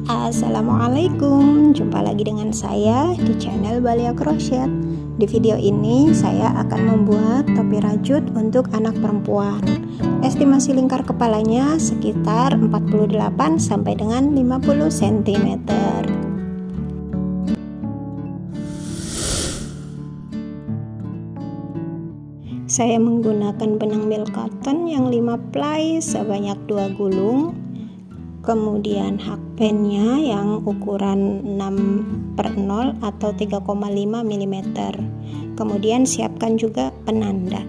Assalamualaikum, jumpa lagi dengan saya di channel Balia Crochet. Di video ini saya akan membuat topi rajut untuk anak perempuan. Estimasi lingkar kepalanya sekitar 48 sampai dengan 50 cm. Saya menggunakan benang milk cotton yang 5 ply sebanyak 2 gulung. Kemudian hakpennya yang ukuran 6/0 atau 3,5 mm. Kemudian siapkan juga penanda.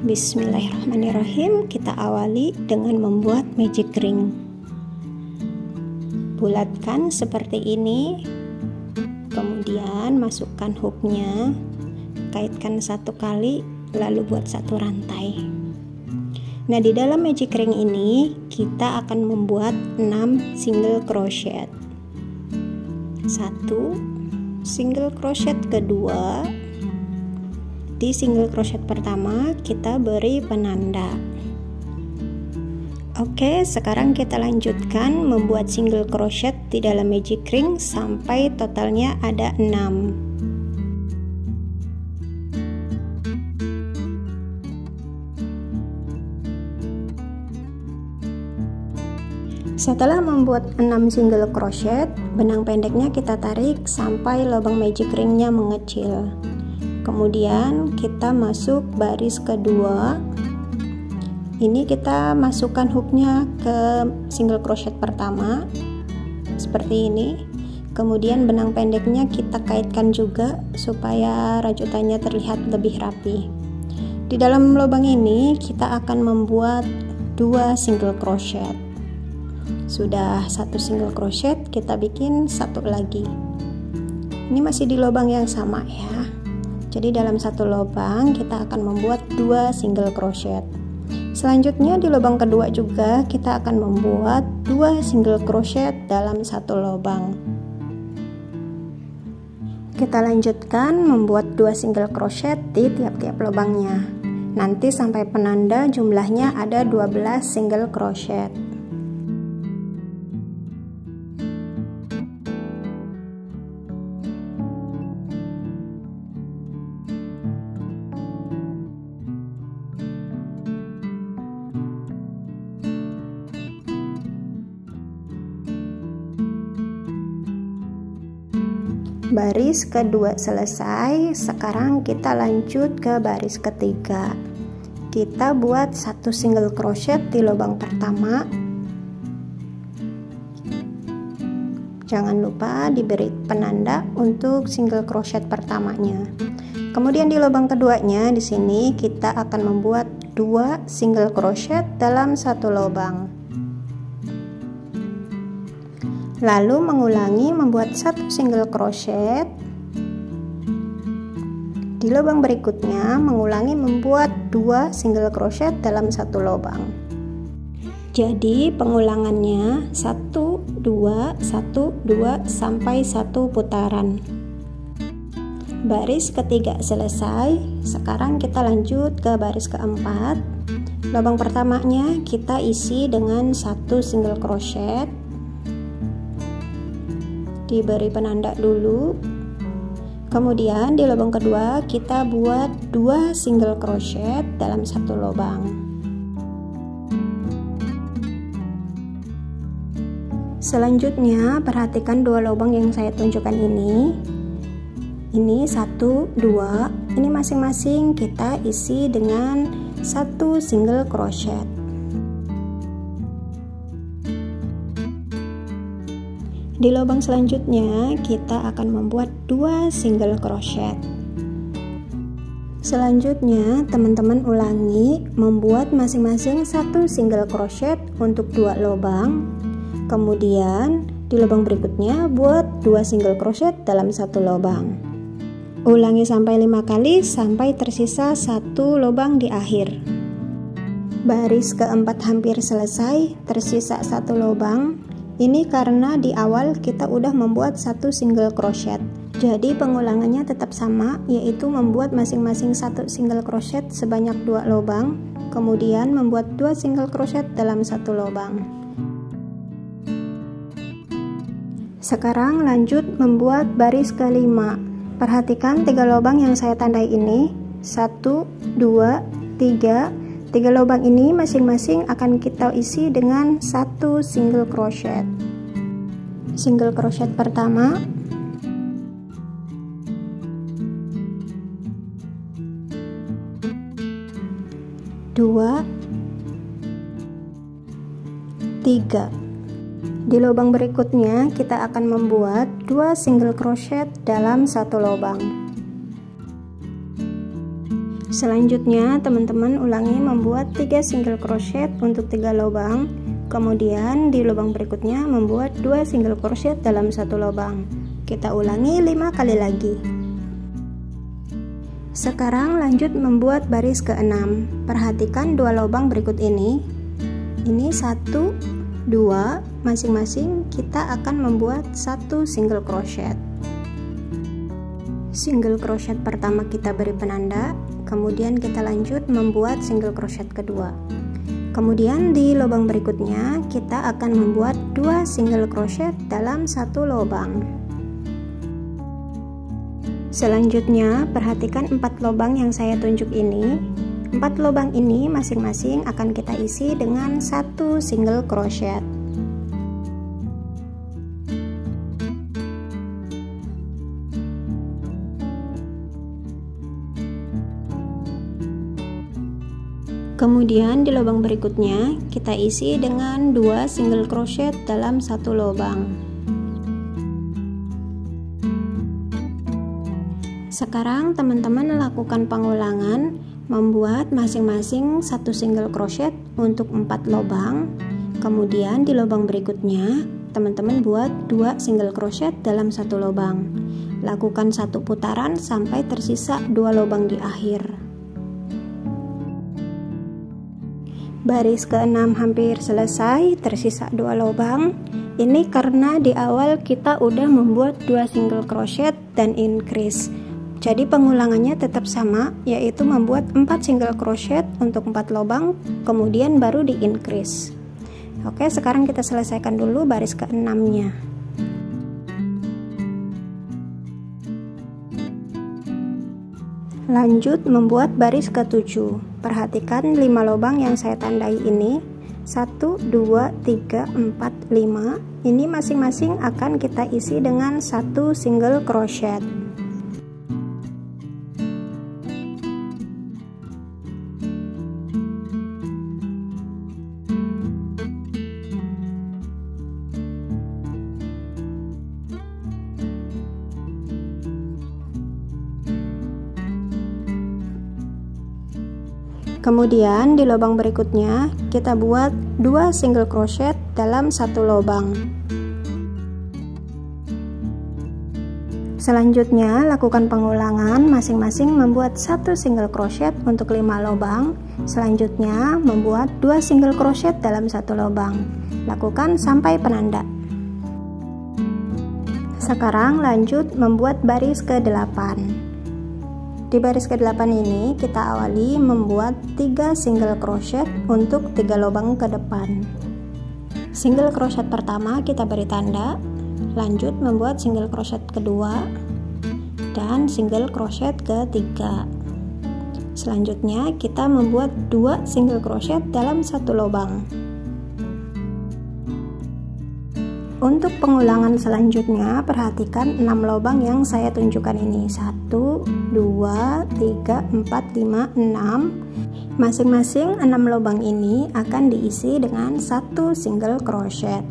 Bismillahirrahmanirrahim. Kita awali dengan membuat magic ring. Bulatkan seperti ini. Kemudian masukkan hooknya, kaitkan 1 kali, lalu buat 1 rantai. Nah, di dalam magic ring ini kita akan membuat 6 single crochet. 1 single crochet kedua. Di single crochet pertama kita beri penanda. Oke, sekarang kita lanjutkan membuat single crochet di dalam magic ring sampai totalnya ada 6. Setelah membuat 6 single crochet, benang pendeknya kita tarik sampai lubang magic ringnya mengecil. Kemudian kita masuk baris kedua. Ini kita masukkan hooknya ke single crochet pertama seperti ini. Kemudian benang pendeknya kita kaitkan juga supaya rajutannya terlihat lebih rapi. Di dalam lubang ini kita akan membuat 2 single crochet. Sudah 1 single crochet, kita bikin 1 lagi. Ini masih di lubang yang sama ya. Jadi dalam 1 lubang kita akan membuat 2 single crochet. Selanjutnya di lubang kedua juga kita akan membuat 2 single crochet dalam 1 lubang. Kita lanjutkan membuat 2 single crochet di tiap-tiap lubangnya. Nanti sampai penanda jumlahnya ada 12 single crochet. Baris kedua selesai, sekarang kita lanjut ke baris ketiga. Kita buat 1 single crochet di lubang pertama. Jangan lupa diberi penanda untuk single crochet pertamanya. Kemudian di lubang keduanya di sini kita akan membuat 2 single crochet dalam 1 lubang. Lalu mengulangi membuat 1 single crochet. Di lubang berikutnya mengulangi membuat 2 single crochet dalam 1 lubang. Jadi pengulangannya 1 2 1 2 sampai 1 putaran. Baris ketiga selesai. Sekarang kita lanjut ke baris keempat. Lubang pertamanya kita isi dengan 1 single crochet. Diberi penanda dulu. Kemudian di lubang kedua kita buat 2 single crochet dalam 1 lubang. Selanjutnya perhatikan 2 lubang yang saya tunjukkan ini. Ini 1 2, ini masing-masing kita isi dengan 1 single crochet. Di lubang selanjutnya kita akan membuat 2 single crochet. Selanjutnya teman-teman ulangi membuat masing-masing 1 single crochet untuk 2 lubang. Kemudian di lubang berikutnya buat 2 single crochet dalam 1 lubang. Ulangi sampai 5 kali sampai tersisa 1 lubang di akhir. Baris keempat hampir selesai, tersisa 1 lubang. Ini karena di awal kita udah membuat 1 single crochet. Jadi pengulangannya tetap sama, yaitu membuat masing-masing 1 single crochet sebanyak 2 lubang, kemudian membuat 2 single crochet dalam 1 lubang. Sekarang lanjut membuat baris kelima. Perhatikan 3 lubang yang saya tandai ini, 1, 2, 3. 3 lubang ini masing-masing akan kita isi dengan 1 single crochet. Single crochet pertama, dua, 3. Di lubang berikutnya kita akan membuat 2 single crochet dalam 1 lubang. Selanjutnya teman-teman ulangi membuat 3 single crochet untuk 3 lubang. Kemudian di lubang berikutnya membuat 2 single crochet dalam 1 lubang. Kita ulangi 5 kali lagi. Sekarang lanjut membuat baris ke-6. Perhatikan 2 lubang berikut ini. Ini 1, 2, masing-masing kita akan membuat 1 single crochet. Single crochet pertama kita beri penanda, kemudian kita lanjut membuat single crochet kedua. Kemudian di lubang berikutnya kita akan membuat 2 single crochet dalam 1 lubang. Selanjutnya perhatikan 4 lubang yang saya tunjuk ini. 4 lubang ini masing-masing akan kita isi dengan 1 single crochet. Kemudian di lubang berikutnya kita isi dengan 2 single crochet dalam 1 lubang. Sekarang teman-teman lakukan pengulangan membuat masing-masing 1 single crochet untuk 4 lubang. Kemudian di lubang berikutnya teman-teman buat 2 single crochet dalam 1 lubang. Lakukan 1 putaran sampai tersisa 2 lubang di akhir. Baris ke-6 hampir selesai, tersisa 2 lubang. Ini karena di awal kita udah membuat 2 single crochet dan increase. Jadi pengulangannya tetap sama, yaitu membuat 4 single crochet untuk 4 lubang, kemudian baru di increase. Oke, sekarang kita selesaikan dulu baris ke-6-nya. Lanjut membuat baris ke-7. Perhatikan 5 lubang yang saya tandai ini. 1, 2, 3, 4, 5. Ini masing-masing akan kita isi dengan 1 single crochet. Kemudian di lubang berikutnya kita buat 2 single crochet dalam 1 lubang. Selanjutnya lakukan pengulangan masing-masing membuat 1 single crochet untuk 5 lubang. Selanjutnya membuat 2 single crochet dalam 1 lubang. Lakukan sampai penanda. Sekarang lanjut membuat baris ke-8. Di baris ke-8 ini kita awali membuat 3 single crochet untuk 3 lubang ke depan. Single crochet pertama kita beri tanda, lanjut membuat single crochet kedua dan single crochet ketiga. Selanjutnya kita membuat 2 single crochet dalam 1 lubang. Untuk pengulangan selanjutnya perhatikan 6 lubang yang saya tunjukkan ini. 1, 2, 3, 4, 5, 6. Masing-masing 6 lubang ini akan diisi dengan 1 single crochet.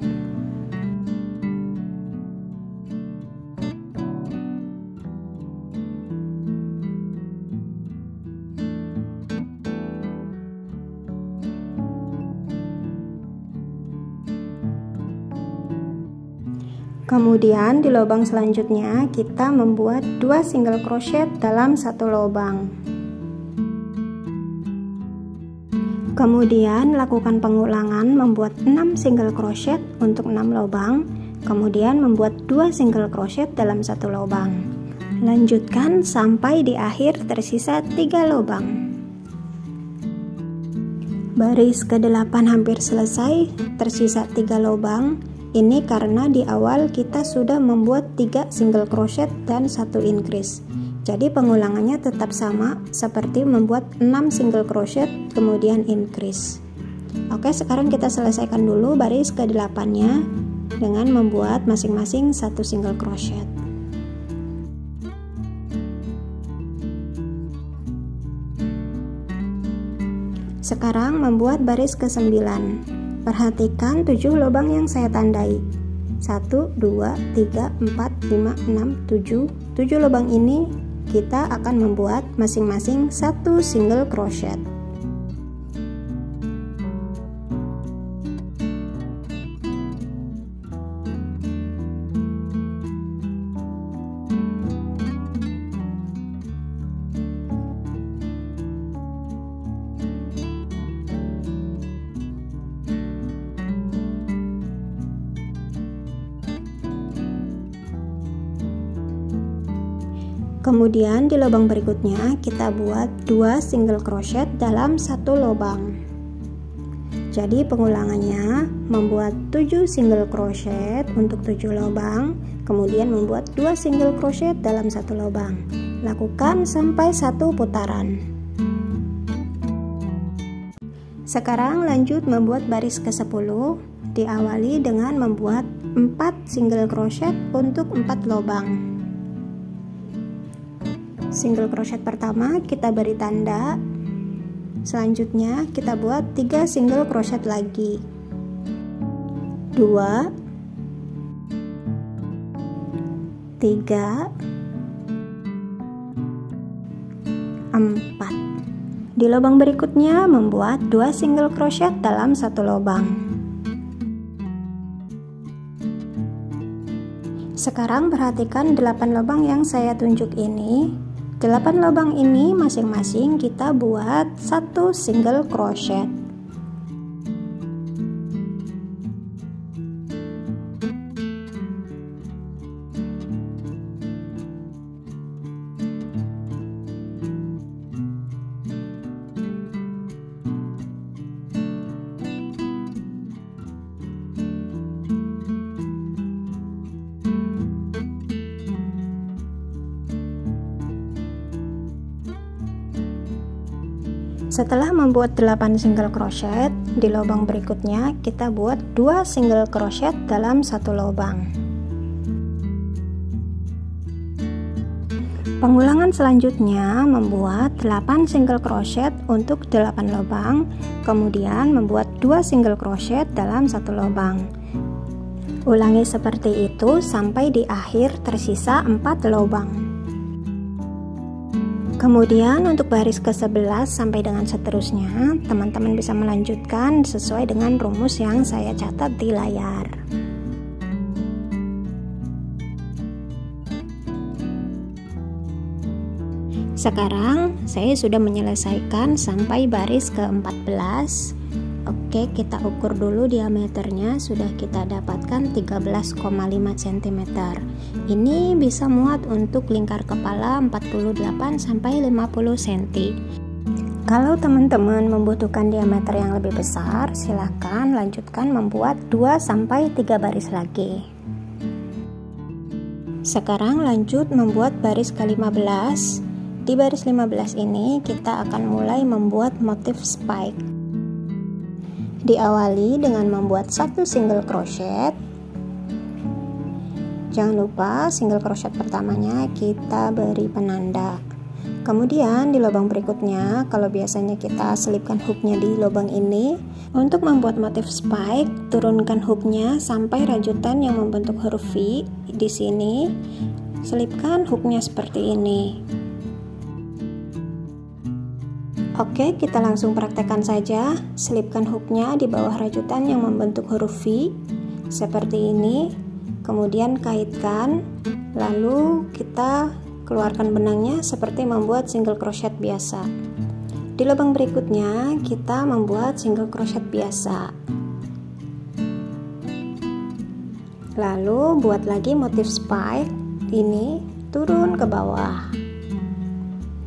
Kemudian di lubang selanjutnya kita membuat 2 single crochet dalam 1 lubang. Kemudian lakukan pengulangan membuat 6 single crochet untuk 6 lubang, kemudian membuat 2 single crochet dalam 1 lubang. Lanjutkan sampai di akhir tersisa 3 lubang. Baris ke-8 hampir selesai, tersisa 3 lubang. Ini karena di awal kita sudah membuat 3 single crochet dan 1 increase. Jadi pengulangannya tetap sama seperti membuat 6 single crochet kemudian increase. Oke, sekarang kita selesaikan dulu baris ke-8-nya dengan membuat masing-masing 1 single crochet. Sekarang membuat baris ke-9. Perhatikan 7 lubang yang saya tandai. 1, 2, 3, 4, 5, 6, 7. 7 lubang ini kita akan membuat masing-masing 1 single crochet. Kemudian di lubang berikutnya kita buat 2 single crochet dalam 1 lubang. Jadi pengulangannya membuat 7 single crochet untuk 7 lubang, kemudian membuat 2 single crochet dalam 1 lubang. Lakukan sampai 1 putaran. Sekarang lanjut membuat baris ke-10. Diawali dengan membuat 4 single crochet untuk 4 lubang. Single crochet pertama kita beri tanda, selanjutnya kita buat 3 single crochet lagi, 2, 3, 4. Di lubang berikutnya membuat 2 single crochet dalam 1 lubang. Sekarang perhatikan 8 lubang yang saya tunjuk ini. 8 lubang ini masing-masing kita buat 1 single crochet. Setelah membuat 8 single crochet, di lubang berikutnya kita buat 2 single crochet dalam 1 lubang. Pengulangan selanjutnya membuat 8 single crochet untuk 8 lubang, kemudian membuat 2 single crochet dalam 1 lubang. Ulangi seperti itu sampai di akhir tersisa 4 lubang. Kemudian untuk baris ke-11 sampai dengan seterusnya, teman-teman bisa melanjutkan sesuai dengan rumus yang saya catat di layar. Sekarang saya sudah menyelesaikan sampai baris ke-14. Oke, kita ukur dulu diameternya, sudah kita dapatkan 13,5 cm. Ini bisa muat untuk lingkar kepala 48 sampai 50 cm. Kalau teman-teman membutuhkan diameter yang lebih besar, silahkan lanjutkan membuat 2 sampai 3 baris lagi. Sekarang lanjut membuat baris ke-15. Di baris 15 ini kita akan mulai membuat motif spike. Diawali dengan membuat 1 single crochet. Jangan lupa single crochet pertamanya kita beri penanda. Kemudian di lubang berikutnya, kalau biasanya kita selipkan hooknya di lubang ini, untuk membuat motif spike, turunkan hooknya sampai rajutan yang membentuk huruf V di sini. Selipkan hooknya seperti ini. Oke, kita langsung praktekkan saja. Selipkan hooknya di bawah rajutan yang membentuk huruf V seperti ini, kemudian kaitkan, lalu kita keluarkan benangnya seperti membuat single crochet biasa. Di lubang berikutnya kita membuat single crochet biasa, lalu buat lagi motif spike ini, turun ke bawah.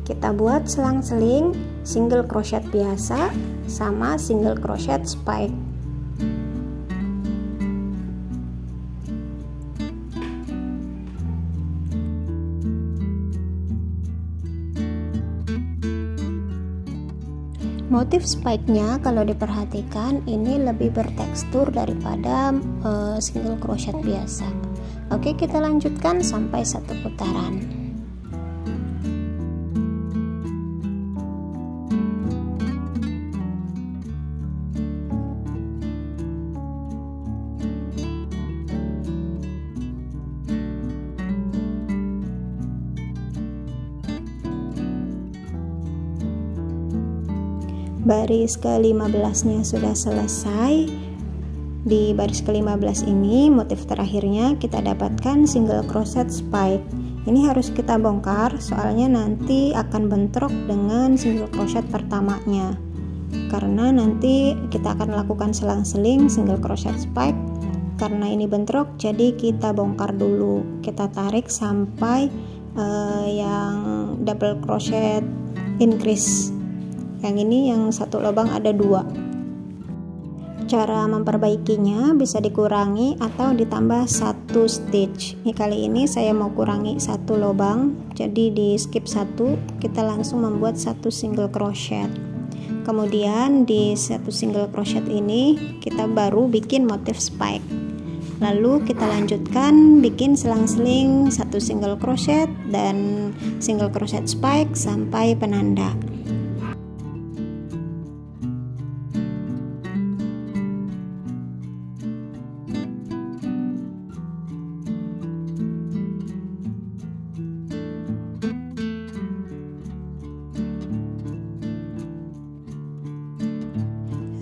Kita buat selang-seling single crochet biasa sama single crochet spike. Motif spike-nya kalau diperhatikan ini lebih bertekstur daripada single crochet biasa. Oke, kita lanjutkan sampai 1 putaran. Baris ke-15 nya sudah selesai. Di baris ke-15 ini motif terakhirnya kita dapatkan single crochet spike. Ini harus kita bongkar soalnya nanti akan bentrok dengan single crochet pertamanya, karena nanti kita akan lakukan selang-seling single crochet spike. Karena ini bentrok, jadi kita bongkar dulu, kita tarik sampai yang double crochet increase. Yang ini yang 1 lubang ada 2. Cara memperbaikinya bisa dikurangi atau ditambah 1 stitch. Kali ini saya mau kurangi 1 lubang, jadi di skip 1, kita langsung membuat 1 single crochet. Kemudian di 1 single crochet ini kita baru bikin motif spike. Lalu kita lanjutkan bikin selang-seling 1 single crochet dan single crochet spike sampai penanda.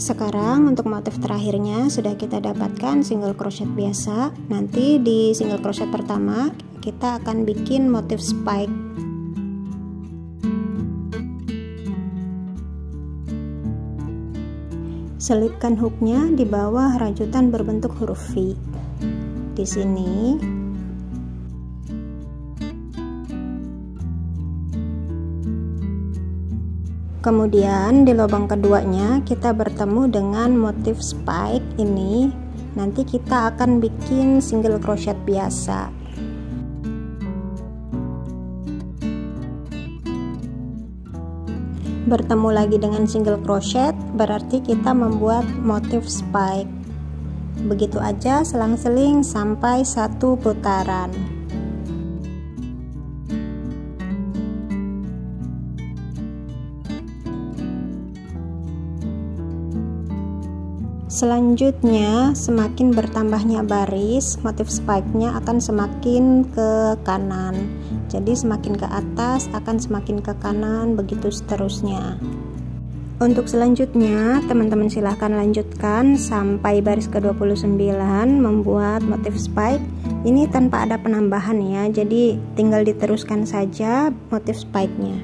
Sekarang untuk motif terakhirnya sudah kita dapatkan single crochet biasa. Nanti di single crochet pertama kita akan bikin motif spike. Selipkan hooknya di bawah rajutan berbentuk huruf V. Di sini. Kemudian di lubang keduanya kita bertemu dengan motif spike ini. Nanti kita akan bikin single crochet biasa. Bertemu lagi dengan single crochet, berarti kita membuat motif spike. Begitu aja selang-seling sampai 1 putaran. Selanjutnya, semakin bertambahnya baris, motif spike-nya akan semakin ke kanan. Jadi semakin ke atas akan semakin ke kanan, begitu seterusnya. Untuk selanjutnya, teman-teman silahkan lanjutkan sampai baris ke-29 membuat motif spike. Ini tanpa ada penambahan ya, jadi tinggal diteruskan saja motif spike-nya.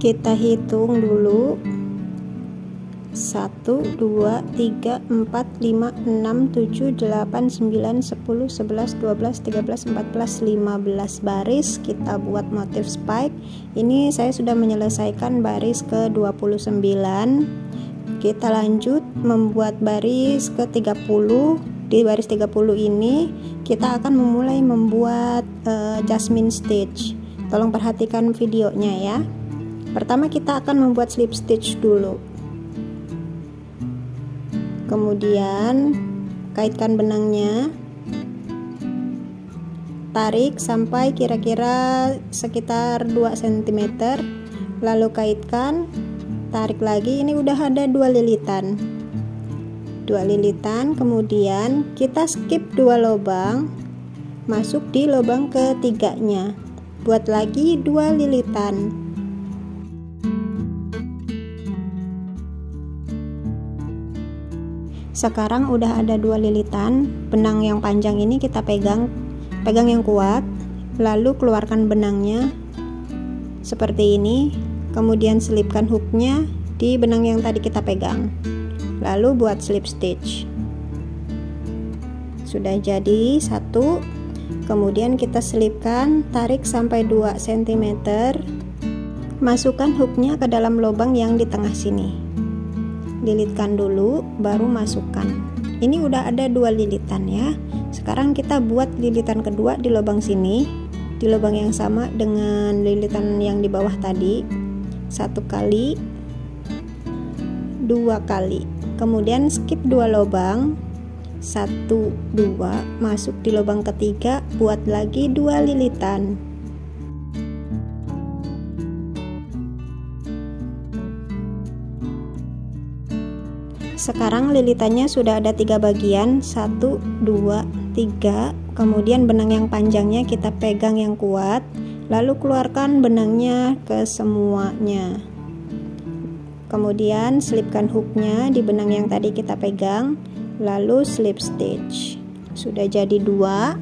Kita hitung dulu. 1, 2, 3, 4, 5, 6, 7, 8, 9, 10, 11, 12, 13, 14, 15 baris kita buat motif spike. Ini saya sudah menyelesaikan baris ke-29. Kita lanjut membuat baris ke-30. Di baris 30 ini kita akan memulai membuat jasmine stitch. Tolong perhatikan videonya ya. Pertama kita akan membuat slip stitch dulu. Kemudian kaitkan benangnya, tarik sampai kira-kira sekitar 2 cm, lalu kaitkan, tarik lagi. Ini udah ada 2 lilitan. Kemudian kita skip 2 lubang, masuk di lubang ketiganya, buat lagi 2 lilitan. Sekarang udah ada 2 lilitan. Benang yang panjang ini kita pegang yang kuat, lalu keluarkan benangnya seperti ini. Kemudian selipkan hooknya di benang yang tadi kita pegang, lalu buat slip stitch. Sudah jadi 1. Kemudian kita selipkan, tarik sampai 2 cm, masukkan hooknya ke dalam lubang yang di tengah sini. Lilitkan dulu, baru masukkan. Ini udah ada 2 lilitan ya. Sekarang kita buat lilitan kedua di lubang sini, di lubang yang sama dengan lilitan yang di bawah tadi. 1 kali, 2 kali, kemudian skip 2 lubang, 1, 2, masuk di lubang ketiga, buat lagi 2 lilitan. Sekarang lilitannya sudah ada 3 bagian, 1, 2, 3, kemudian benang yang panjangnya kita pegang yang kuat, lalu keluarkan benangnya ke semuanya. Kemudian selipkan hooknya di benang yang tadi kita pegang, lalu slip stitch. Sudah jadi 2.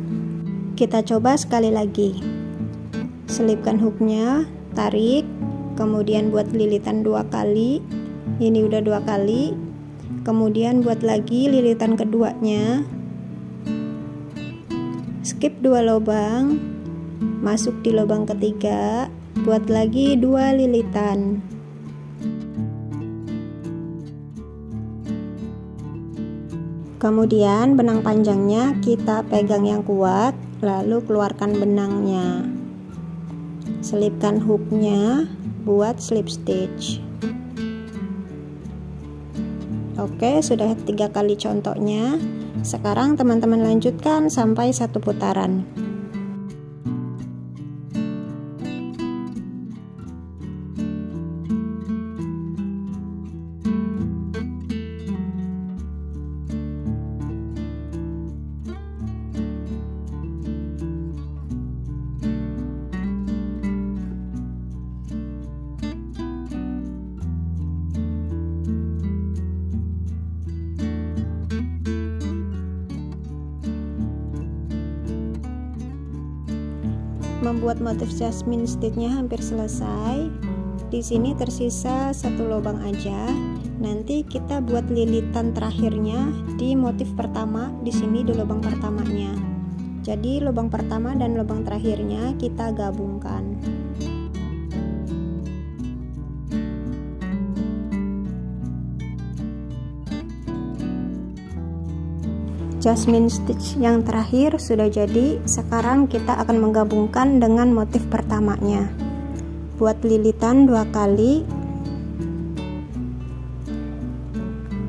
Kita coba sekali lagi. Selipkan hooknya, tarik, kemudian buat lilitan 2 kali. Ini udah 2 kali. Kemudian buat lagi lilitan keduanya. Skip 2 lubang, masuk di lubang ketiga, buat lagi 2 lilitan. Kemudian benang panjangnya kita pegang yang kuat, lalu keluarkan benangnya. Selipkan hooknya, buat slip stitch. Oke, sudah 3 kali contohnya. Sekarang teman-teman lanjutkan sampai 1 putaran. Membuat motif jasmine stitchnya hampir selesai. Di sini tersisa 1 lubang aja. Nanti kita buat lilitan terakhirnya di motif pertama, di sini di lubang pertamanya. Jadi lubang pertama dan lubang terakhirnya kita gabungkan. Jasmine stitch yang terakhir sudah jadi. Sekarang kita akan menggabungkan dengan motif pertamanya. Buat lilitan 2 kali,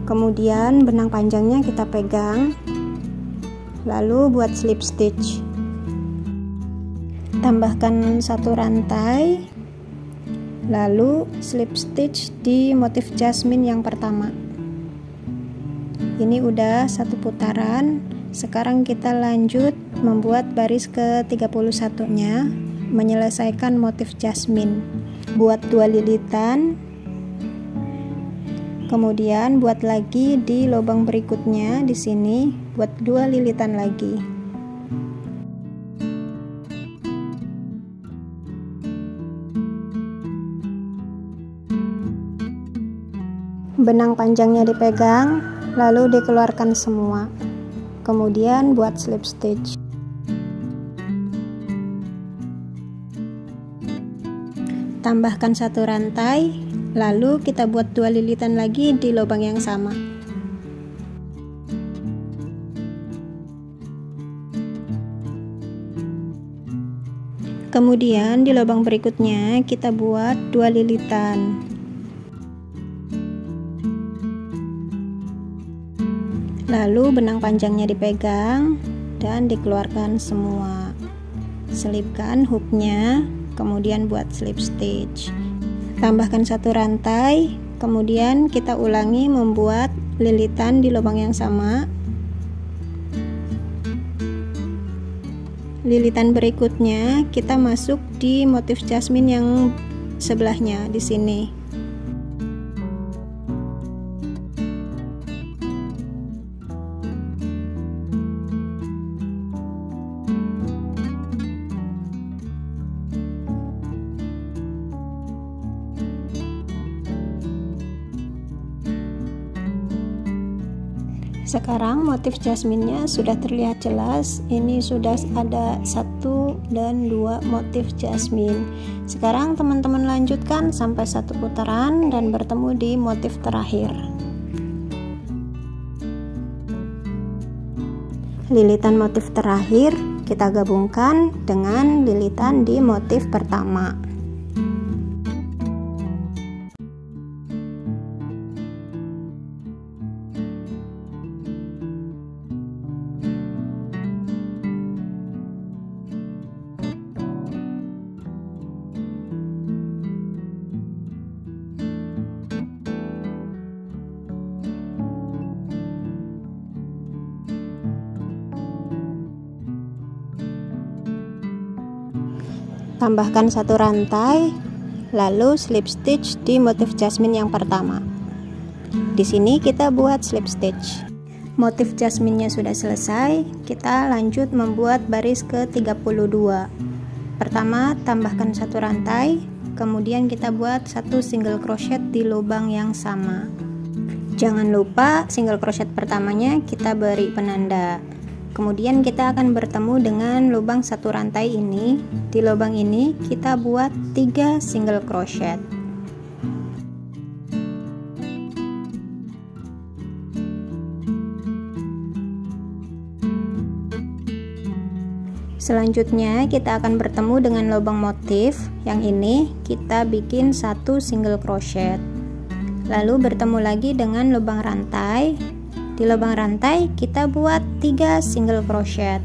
kemudian benang panjangnya kita pegang, lalu buat slip stitch. Tambahkan 1 rantai, lalu slip stitch di motif jasmine yang pertama. Ini udah 1 putaran. Sekarang kita lanjut membuat baris ke-31-nya, menyelesaikan motif jasmine. Buat 2 lilitan, kemudian buat lagi di lubang berikutnya. Di sini buat 2 lilitan lagi. Benang panjangnya dipegang, lalu dikeluarkan semua. Kemudian buat slip stitch. Tambahkan 1 rantai, lalu kita buat 2 lilitan lagi di lubang yang sama. Kemudian di lubang berikutnya kita buat 2 lilitan. Lalu benang panjangnya dipegang dan dikeluarkan semua. Selipkan hooknya, kemudian buat slip stitch. Tambahkan 1 rantai, kemudian kita ulangi membuat lilitan di lubang yang sama. Lilitan berikutnya kita masuk di motif jasmine yang sebelahnya di sini. Sekarang motif jasminnya sudah terlihat jelas. Ini sudah ada 1 dan 2 motif jasmine. Sekarang teman-teman lanjutkan sampai 1 putaran dan bertemu di motif terakhir. Lilitan motif terakhir kita gabungkan dengan lilitan di motif pertama. tambahkan 1 rantai, lalu slip stitch di motif jasmine yang pertama. Di sini kita buat slip stitch. Motif jasmine-nya sudah selesai, kita lanjut membuat baris ke-32. Pertama, tambahkan 1 rantai, kemudian kita buat 1 single crochet di lubang yang sama. Jangan lupa single crochet pertamanya kita beri penanda. Kemudian kita akan bertemu dengan lubang 1 rantai ini. Di lubang ini kita buat 3 single crochet. Selanjutnya kita akan bertemu dengan lubang motif. Yang ini kita bikin 1 single crochet. Lalu bertemu lagi dengan lubang rantai. Di lubang rantai kita buat 3 single crochet.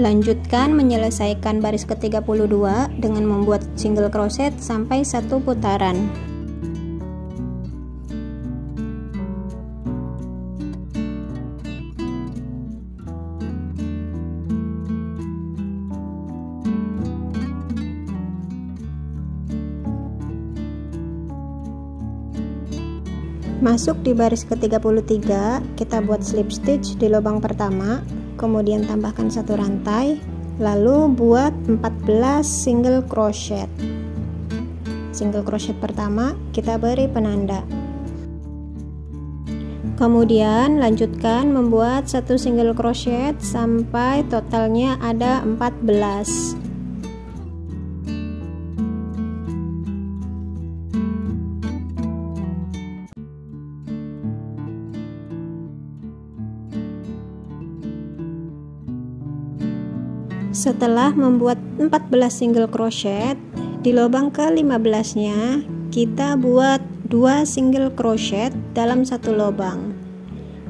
Lanjutkan menyelesaikan baris ke-32 dengan membuat single crochet sampai 1 putaran. Masuk di baris ke-33, kita buat slip stitch di lubang pertama, kemudian tambahkan 1 rantai, lalu buat 14 single crochet. Single crochet pertama kita beri penanda. Kemudian lanjutkan membuat 1 single crochet sampai totalnya ada 14. Setelah membuat 14 single crochet, di lubang ke-15 nya kita buat 2 single crochet dalam 1 lubang.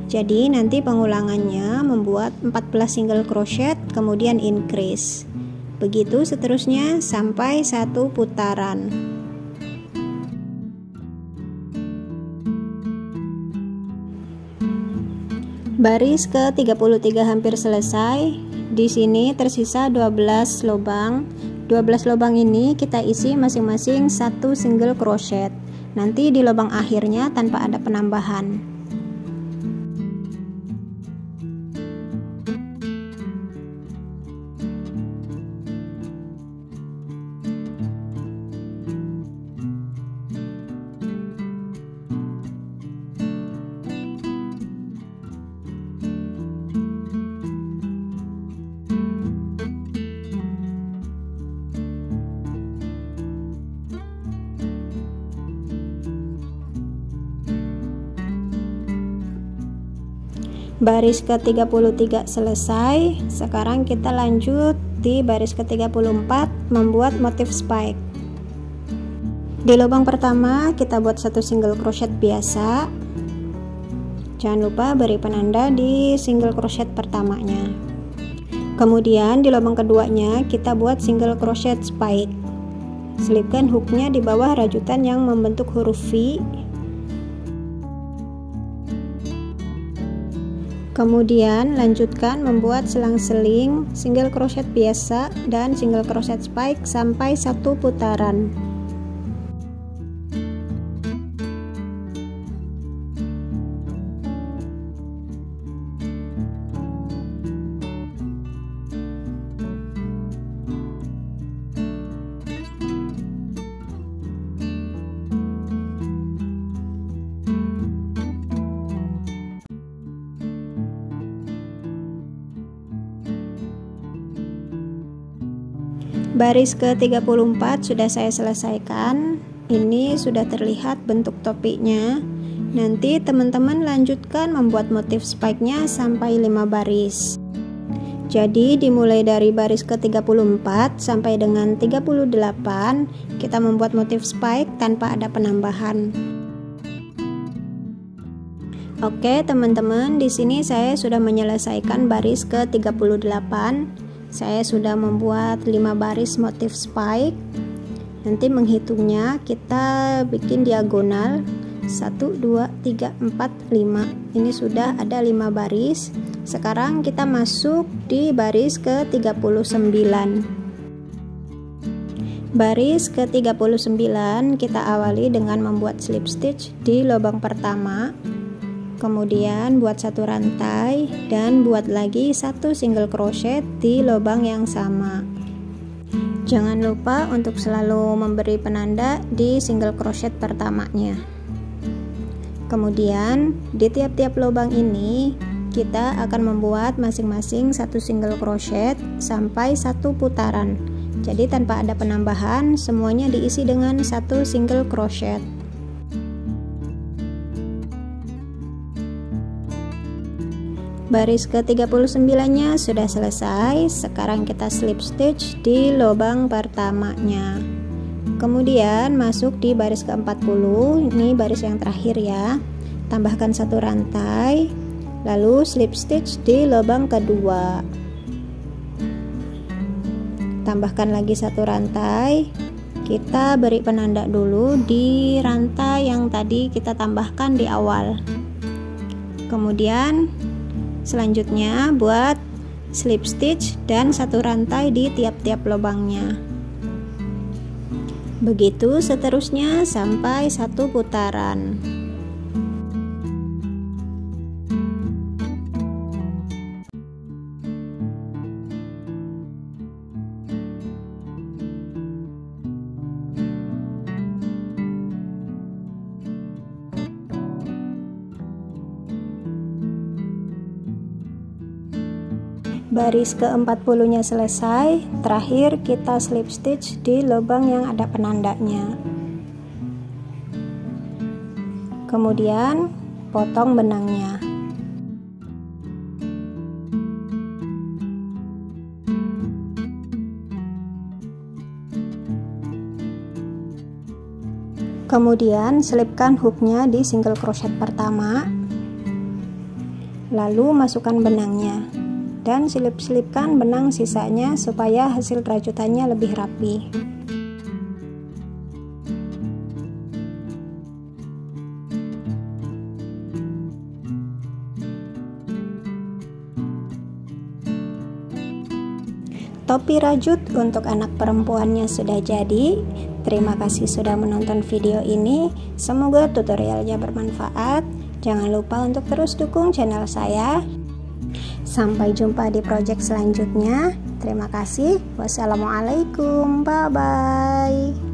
Jadi nanti pengulangannya membuat 14 single crochet kemudian increase. Begitu seterusnya sampai 1 putaran. Baris ke-33 hampir selesai. Di sini tersisa 12 lubang. 12 lubang ini kita isi masing-masing 1 single crochet. Nanti di lubang akhirnya tanpa ada penambahan. Baris ke-33 selesai. Sekarang kita lanjut di baris ke-34 membuat motif spike. Di lubang pertama kita buat 1 single crochet biasa. Jangan lupa beri penanda di single crochet pertamanya. Kemudian di lubang keduanya kita buat single crochet spike. Selipkan hooknya di bawah rajutan yang membentuk huruf V. Kemudian lanjutkan membuat selang-seling single crochet biasa dan single crochet spike sampai 1 putaran. Baris ke-34 sudah saya selesaikan. Ini sudah terlihat bentuk topinya. Nanti teman-teman lanjutkan membuat motif spike-nya sampai 5 baris. Jadi dimulai dari baris ke-34 sampai dengan 38 kita membuat motif spike tanpa ada penambahan. Oke teman-teman, di sini saya sudah menyelesaikan baris ke-38. Saya sudah membuat 5 baris motif spike. Nanti menghitungnya kita bikin diagonal 1, 2, 3, 4, 5. Ini sudah ada 5 baris. Sekarang kita masuk di baris ke-39. Baris ke-39 kita awali dengan membuat slip stitch di lubang pertama, kemudian buat satu rantai dan buat lagi satu single crochet di lubang yang sama. Jangan lupa untuk selalu memberi penanda di single crochet pertamanya. Kemudian di tiap-tiap lubang ini kita akan membuat masing-masing satu single crochet sampai satu putaran. Jadi tanpa ada penambahan, semuanya diisi dengan satu single crochet. Baris ke-39 nya sudah selesai. Sekarang kita slip stitch di lubang pertamanya. Kemudian masuk di baris ke-40, ini baris yang terakhir ya. Tambahkan satu rantai, lalu slip stitch di lubang kedua. Tambahkan lagi satu rantai, kita beri penanda dulu di rantai yang tadi kita tambahkan di awal. Kemudian selanjutnya buat slip stitch dan satu rantai di tiap-tiap lubangnya. Begitu seterusnya sampai satu putaran. Baris ke-40 nya selesai. Terakhir kita slip stitch di lubang yang ada penandanya. Kemudian potong benangnya. Kemudian selipkan hooknya di single crochet pertama, lalu masukkan benangnya dan selip-selipkan benang sisanya supaya hasil rajutannya lebih rapi. Topi rajut untuk anak perempuannya sudah jadi. Terima kasih sudah menonton video ini. Semoga tutorialnya bermanfaat. Jangan lupa untuk terus dukung channel saya. Sampai jumpa di project selanjutnya. Terima kasih. Wassalamualaikum. Bye bye.